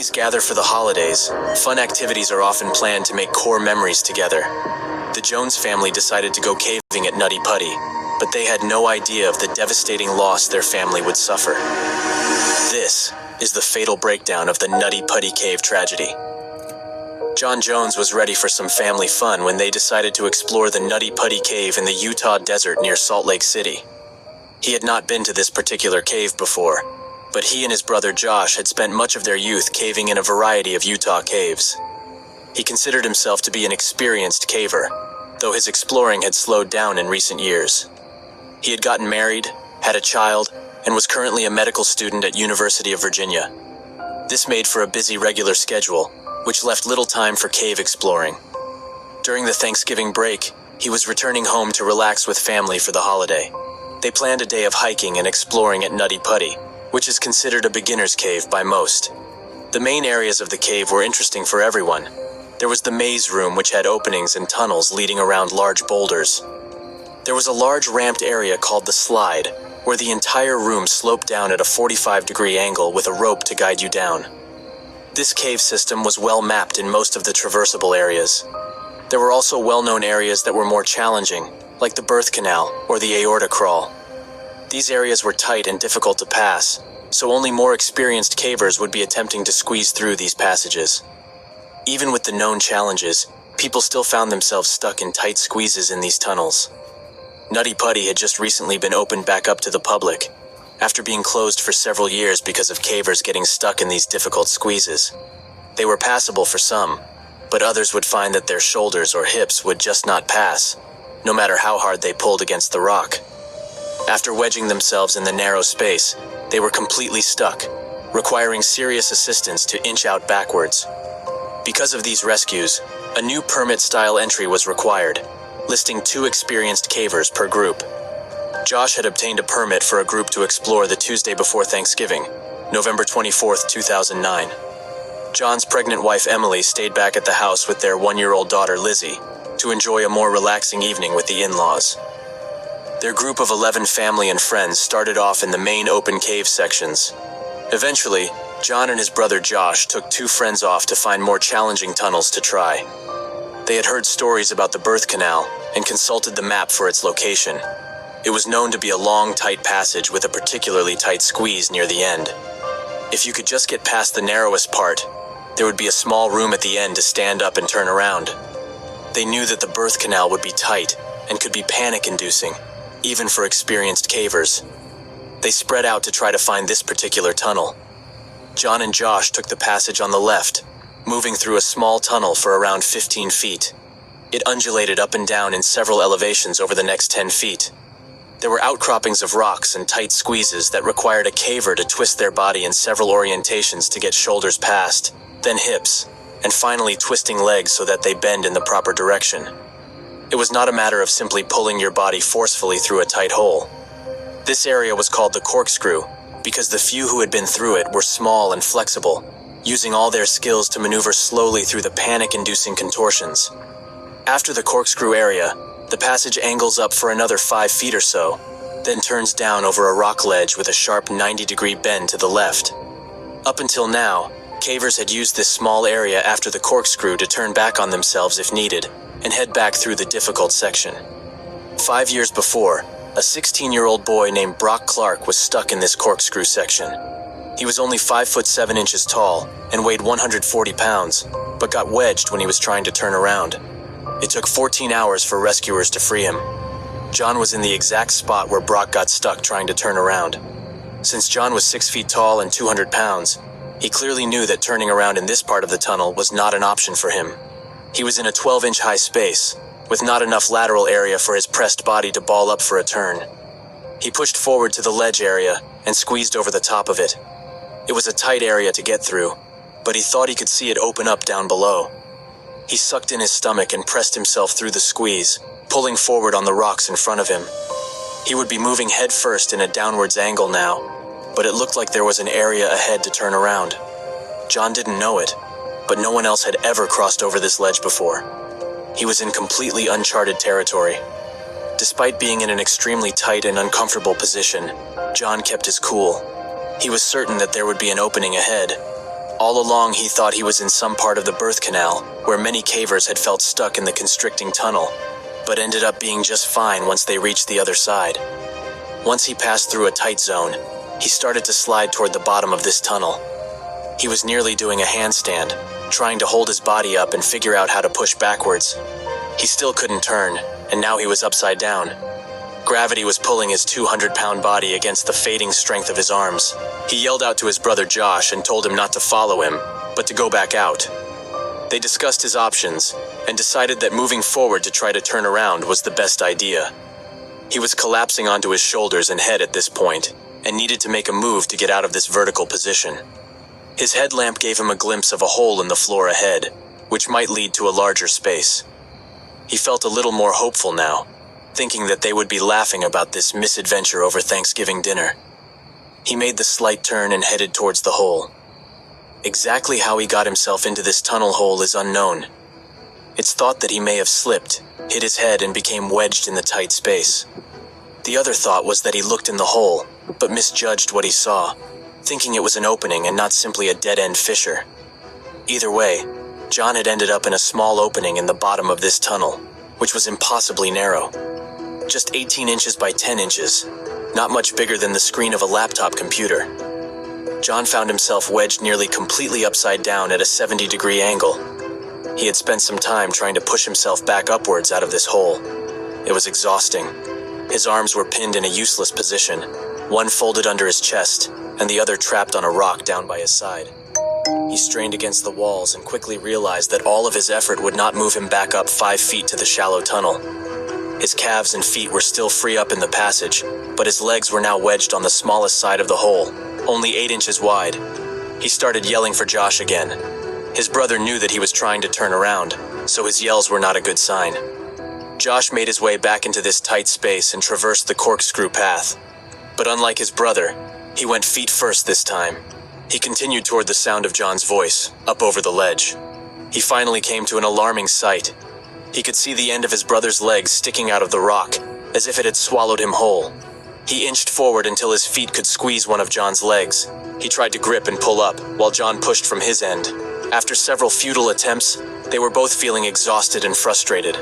Families gather for the holidays. Fun activities are often planned to make core memories together. The Jones family decided to go caving at Nutty Putty, but they had no idea of the devastating loss their family would suffer. This is the fatal breakdown of the Nutty Putty Cave tragedy. John Jones was ready for some family fun when they decided to explore the Nutty Putty Cave in the Utah desert near Salt Lake City. He had not been to this particular cave before, but he and his brother Josh had spent much of their youth caving in a variety of Utah caves. He considered himself to be an experienced caver, though his exploring had slowed down in recent years. He had gotten married, had a child, and was currently a medical student at University of Virginia. This made for a busy regular schedule, which left little time for cave exploring. During the Thanksgiving break, he was returning home to relax with family for the holiday. They planned a day of hiking and exploring at Nutty Putty, which is considered a beginner's cave by most. The main areas of the cave were interesting for everyone. There was the maze room, which had openings and tunnels leading around large boulders. There was a large ramped area called the Slide, where the entire room sloped down at a 45-degree angle with a rope to guide you down. This cave system was well mapped in most of the traversable areas. There were also well-known areas that were more challenging, like the birth canal or the aorta crawl. These areas were tight and difficult to pass, so only more experienced cavers would be attempting to squeeze through these passages. Even with the known challenges, people still found themselves stuck in tight squeezes in these tunnels. Nutty Putty had just recently been opened back up to the public, after being closed for several years because of cavers getting stuck in these difficult squeezes. They were passable for some, but others would find that their shoulders or hips would just not pass, no matter how hard they pulled against the rock. After wedging themselves in the narrow space, they were completely stuck, requiring serious assistance to inch out backwards. Because of these rescues, a new permit-style entry was required, listing 2 experienced cavers per group. Josh had obtained a permit for a group to explore the Tuesday before Thanksgiving, November 24, 2009. John's pregnant wife Emily stayed back at the house with their 1-year-old daughter Lizzie to enjoy a more relaxing evening with the in-laws. Their group of 11 family and friends started off in the main open cave sections. Eventually, John and his brother Josh took 2 friends off to find more challenging tunnels to try. They had heard stories about the birth canal and consulted the map for its location. It was known to be a long, tight passage with a particularly tight squeeze near the end. If you could just get past the narrowest part, there would be a small room at the end to stand up and turn around. They knew that the birth canal would be tight and could be panic-inducing, even for experienced cavers. They spread out to try to find this particular tunnel. John and Josh took the passage on the left, moving through a small tunnel for around 15 feet. It undulated up and down in several elevations over the next 10 feet. There were outcroppings of rocks and tight squeezes that required a caver to twist their body in several orientations to get shoulders past, then hips, and finally twisting legs so that they bend in the proper direction. It was not a matter of simply pulling your body forcefully through a tight hole. This area was called the corkscrew because the few who had been through it were small and flexible, using all their skills to maneuver slowly through the panic-inducing contortions. After the corkscrew area, the passage angles up for another 5 feet or so, then turns down over a rock ledge with a sharp 90-degree bend to the left. Up until now, cavers had used this small area after the corkscrew to turn back on themselves if needed, and head back through the difficult section. 5 years before, a 16-year-old boy named Brock Clark was stuck in this corkscrew section. He was only 5 foot 7 inches tall and weighed 140 pounds, but got wedged when he was trying to turn around. It took 14 hours for rescuers to free him. John was in the exact spot where Brock got stuck trying to turn around. Since John was 6 feet tall and 200 pounds, he clearly knew that turning around in this part of the tunnel was not an option for him. He was in a 12-inch high space, with not enough lateral area for his pressed body to ball up for a turn. He pushed forward to the ledge area and squeezed over the top of it. It was a tight area to get through, but he thought he could see it open up down below. He sucked in his stomach and pressed himself through the squeeze, pulling forward on the rocks in front of him. He would be moving head first in a downwards angle now, but it looked like there was an area ahead to turn around. John didn't know it, but no one else had ever crossed over this ledge before. He was in completely uncharted territory. Despite being in an extremely tight and uncomfortable position, John kept his cool. He was certain that there would be an opening ahead. All along, he thought he was in some part of the birth canal, where many cavers had felt stuck in the constricting tunnel, but ended up being just fine once they reached the other side. Once he passed through a tight zone, he started to slide toward the bottom of this tunnel. He was nearly doing a handstand, trying to hold his body up and figure out how to push backwards. He still couldn't turn, and now he was upside down. Gravity was pulling his 200-pound body against the fading strength of his arms. He yelled out to his brother Josh and told him not to follow him, but to go back out. They discussed his options and decided that moving forward to try to turn around was the best idea. He was collapsing onto his shoulders and head at this point, and needed to make a move to get out of this vertical position. His headlamp gave him a glimpse of a hole in the floor ahead, which might lead to a larger space. He felt a little more hopeful now, thinking that they would be laughing about this misadventure over Thanksgiving dinner. He made the slight turn and headed towards the hole. Exactly how he got himself into this tunnel hole is unknown. It's thought that he may have slipped, hit his head, and became wedged in the tight space. The other thought was that he looked in the hole, but misjudged what he saw, thinking it was an opening and not simply a dead-end fissure. Either way, John had ended up in a small opening in the bottom of this tunnel, which was impossibly narrow. Just 18 inches by 10 inches, not much bigger than the screen of a laptop computer. John found himself wedged nearly completely upside down at a 70-degree angle. He had spent some time trying to push himself back upwards out of this hole. It was exhausting. His arms were pinned in a useless position, one folded under his chest, and the other trapped on a rock down by his side. He strained against the walls and quickly realized that all of his effort would not move him back up 5 feet to the shallow tunnel. His calves and feet were still free up in the passage, but his legs were now wedged on the smallest side of the hole, only 8 inches wide. He started yelling for Josh again. His brother knew that he was trying to turn around, so his yells were not a good sign. Josh made his way back into this tight space and traversed the corkscrew path. But unlike his brother, he went feet first this time. He continued toward the sound of John's voice, up over the ledge. He finally came to an alarming sight. He could see the end of his brother's legs sticking out of the rock, as if it had swallowed him whole. He inched forward until his feet could squeeze one of John's legs. He tried to grip and pull up, while John pushed from his end. After several futile attempts, they were both feeling exhausted and frustrated.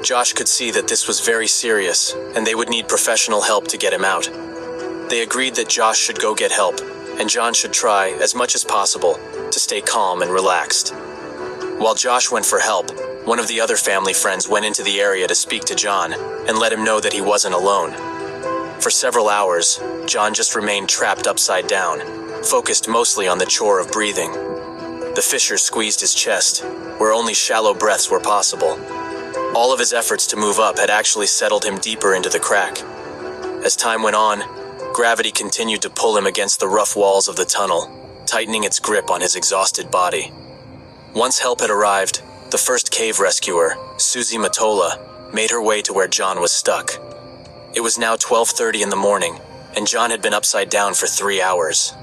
Josh could see that this was very serious, and they would need professional help to get him out. They agreed that Josh should go get help, and John should try, as much as possible, to stay calm and relaxed. While Josh went for help, one of the other family friends went into the area to speak to John, and let him know that he wasn't alone. For several hours, John just remained trapped upside down, focused mostly on the chore of breathing. The fissure squeezed his chest, where only shallow breaths were possible. All of his efforts to move up had actually settled him deeper into the crack. As time went on, gravity continued to pull him against the rough walls of the tunnel, tightening its grip on his exhausted body. Once help had arrived, the first cave rescuer, Susie Matola, made her way to where John was stuck. It was now 12:30 in the morning, and John had been upside down for 3 hours.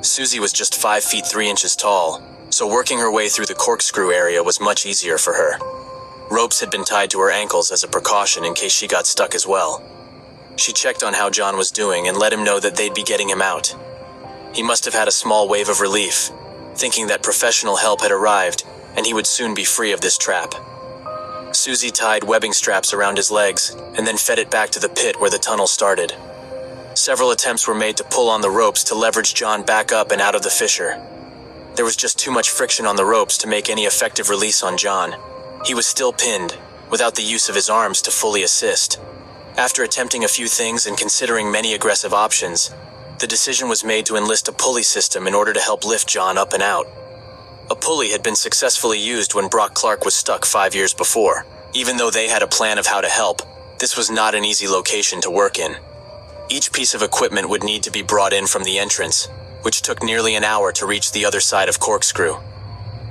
Susie was just 5 feet 3 inches tall, so working her way through the corkscrew area was much easier for her. Ropes had been tied to her ankles as a precaution in case she got stuck as well. She checked on how John was doing and let him know that they'd be getting him out. He must have had a small wave of relief, thinking that professional help had arrived and he would soon be free of this trap. Susie tied webbing straps around his legs and then fed it back to the pit where the tunnel started. Several attempts were made to pull on the ropes to leverage John back up and out of the fissure. There was just too much friction on the ropes to make any effective release on John. He was still pinned, without the use of his arms to fully assist. After attempting a few things and considering many aggressive options, the decision was made to enlist a pulley system in order to help lift John up and out. A pulley had been successfully used when Brock Clark was stuck 5 years before. Even though they had a plan of how to help, this was not an easy location to work in. Each piece of equipment would need to be brought in from the entrance, which took nearly an hour to reach the other side of Corkscrew.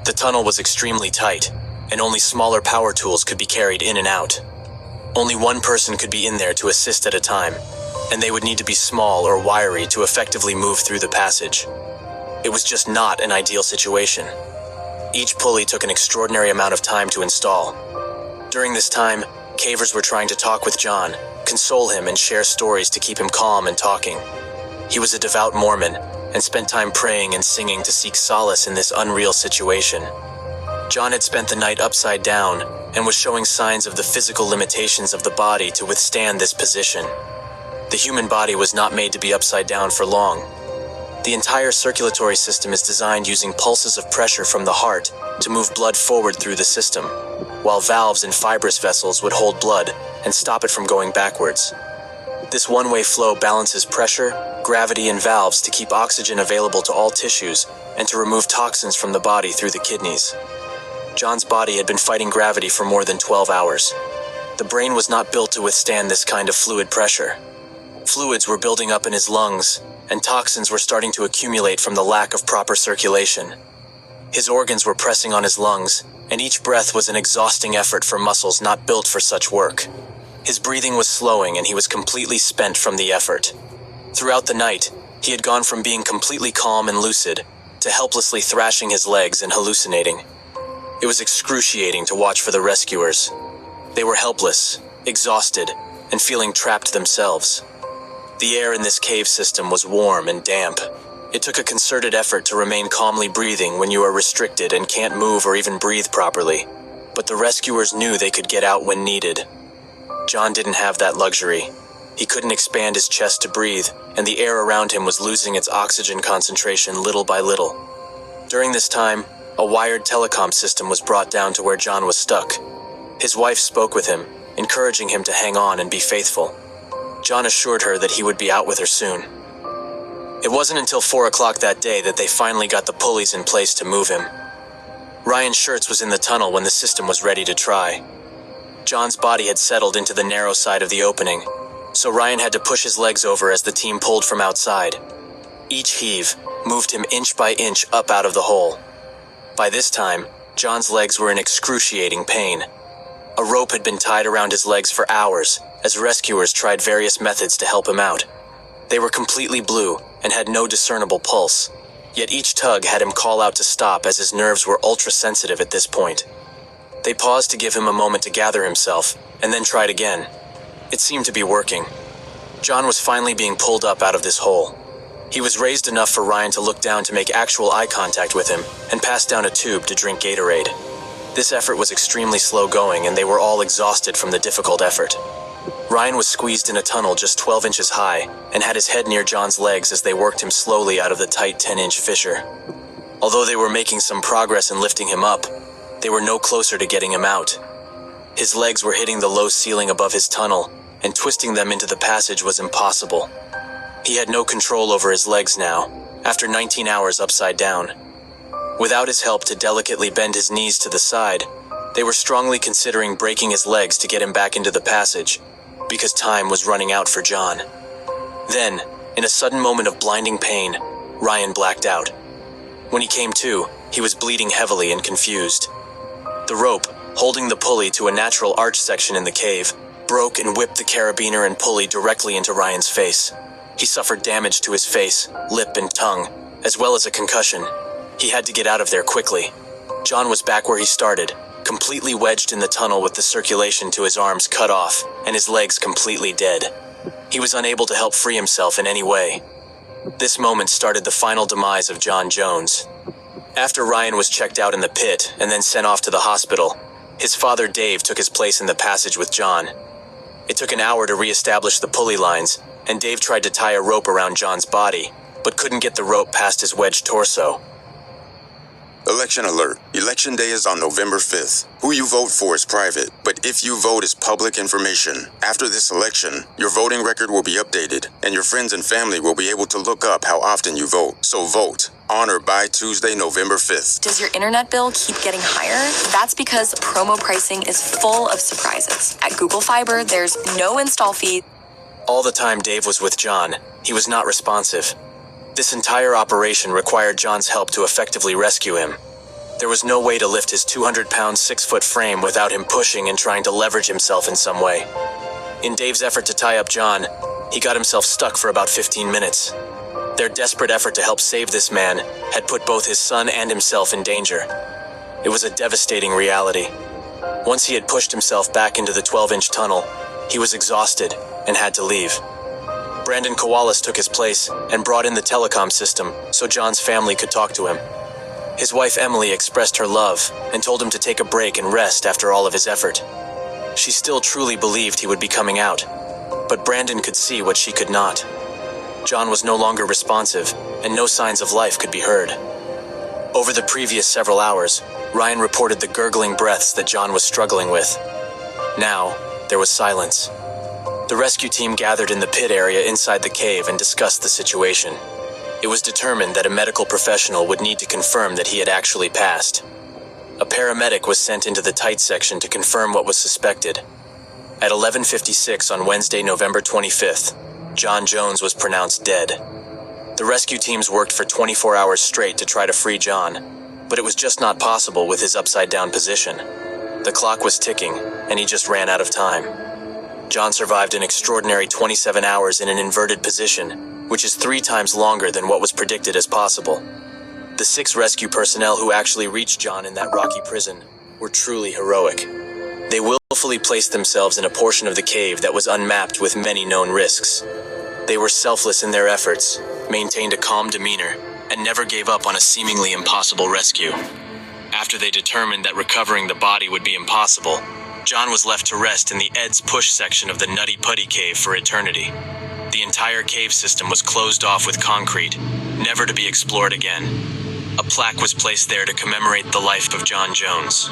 The tunnel was extremely tight, and only smaller power tools could be carried in and out. Only one person could be in there to assist at a time, and they would need to be small or wiry to effectively move through the passage. It was just not an ideal situation. Each pulley took an extraordinary amount of time to install. During this time, cavers were trying to talk with John, console him, and share stories to keep him calm and talking. He was a devout Mormon, and spent time praying and singing to seek solace in this unreal situation. John had spent the night upside down and was showing signs of the physical limitations of the body to withstand this position. The human body was not made to be upside down for long. The entire circulatory system is designed using pulses of pressure from the heart to move blood forward through the system, while valves and fibrous vessels would hold blood and stop it from going backwards. This one-way flow balances pressure, gravity, and valves to keep oxygen available to all tissues and to remove toxins from the body through the kidneys. John's body had been fighting gravity for more than 12 hours. The brain was not built to withstand this kind of fluid pressure. Fluids were building up in his lungs, and toxins were starting to accumulate from the lack of proper circulation. His organs were pressing on his lungs, and each breath was an exhausting effort for muscles not built for such work. His breathing was slowing, and he was completely spent from the effort. Throughout the night, he had gone from being completely calm and lucid to helplessly thrashing his legs and hallucinating. It was excruciating to watch for the rescuers. They were helpless, exhausted, and feeling trapped themselves. The air in this cave system was warm and damp. It took a concerted effort to remain calmly breathing when you are restricted and can't move or even breathe properly. But the rescuers knew they could get out when needed. John didn't have that luxury. He couldn't expand his chest to breathe, and the air around him was losing its oxygen concentration little by little. During this time, a wired telecom system was brought down to where John was stuck. His wife spoke with him, encouraging him to hang on and be faithful. John assured her that he would be out with her soon. It wasn't until 4 o'clock that day that they finally got the pulleys in place to move him. Ryan Schertz was in the tunnel when the system was ready to try. John's body had settled into the narrow side of the opening, so Ryan had to push his legs over as the team pulled from outside. Each heave moved him inch by inch up out of the hole. By this time, John's legs were in excruciating pain. A rope had been tied around his legs for hours as rescuers tried various methods to help him out. They were completely blue and had no discernible pulse, yet each tug had him call out to stop as his nerves were ultra-sensitive at this point. They paused to give him a moment to gather himself, and then tried again. It seemed to be working. John was finally being pulled up out of this hole. He was raised enough for Ryan to look down to make actual eye contact with him and pass down a tube to drink Gatorade. This effort was extremely slow going, and they were all exhausted from the difficult effort. Ryan was squeezed in a tunnel just 12 inches high and had his head near John's legs as they worked him slowly out of the tight 10-inch fissure. Although they were making some progress in lifting him up, they were no closer to getting him out. His legs were hitting the low ceiling above his tunnel, and twisting them into the passage was impossible. He had no control over his legs now, after 19 hours upside down. Without his help to delicately bend his knees to the side, they were strongly considering breaking his legs to get him back into the passage, because time was running out for John. Then, in a sudden moment of blinding pain, Ryan blacked out. When he came to, he was bleeding heavily and confused. The rope, holding the pulley to a natural arch section in the cave, broke and whipped the carabiner and pulley directly into Ryan's face. He suffered damage to his face, lip, and tongue, as well as a concussion. He had to get out of there quickly. John was back where he started, completely wedged in the tunnel with the circulation to his arms cut off and his legs completely dead. He was unable to help free himself in any way. This moment started the final demise of John Jones. After Ryan was checked out in the pit and then sent off to the hospital, his father Dave took his place in the passage with John. It took an hour to re-establish the pulley lines, and Dave tried to tie a rope around John's body, but couldn't get the rope past his wedged torso. Election alert. Election day is on November 5th. Who you vote for is private, but if you vote is public information. After this election, your voting record will be updated, and your friends and family will be able to look up how often you vote. So vote on or by Tuesday, November 5th. Does your internet bill keep getting higher? That's because promo pricing is full of surprises. At Google Fiber, there's no install fee. All the time Dave was with John, he was not responsive. This entire operation required John's help to effectively rescue him. There was no way to lift his 200-pound, 6-foot frame without him pushing and trying to leverage himself in some way. In Dave's effort to tie up John, he got himself stuck for about 15 minutes. Their desperate effort to help save this man had put both his son and himself in danger. It was a devastating reality. Once he had pushed himself back into the 12-inch tunnel, he was exhausted and had to leave. Brandon Kowalas took his place and brought in the telecom system so John's family could talk to him. His wife Emily expressed her love and told him to take a break and rest after all of his effort. She still truly believed he would be coming out, but Brandon could see what she could not. John was no longer responsive, and no signs of life could be heard. Over the previous several hours, Ryan reported the gurgling breaths that John was struggling with. Now, there was silence. The rescue team gathered in the pit area inside the cave and discussed the situation. It was determined that a medical professional would need to confirm that he had actually passed. A paramedic was sent into the tight section to confirm what was suspected. At 11:56 on Wednesday, November 25th, John Jones was pronounced dead. The rescue teams worked for 24 hours straight to try to free John, but it was just not possible with his upside-down position. The clock was ticking, and he just ran out of time. John survived an extraordinary 27 hours in an inverted position, which is 3 times longer than what was predicted as possible. The 6 rescue personnel who actually reached John in that rocky prison were truly heroic. They willfully placed themselves in a portion of the cave that was unmapped with many known risks. They were selfless in their efforts, maintained a calm demeanor, and never gave up on a seemingly impossible rescue. After they determined that recovering the body would be impossible, John was left to rest in the Ed's Push section of the Nutty Putty Cave for eternity. The entire cave system was closed off with concrete, never to be explored again. A plaque was placed there to commemorate the life of John Jones.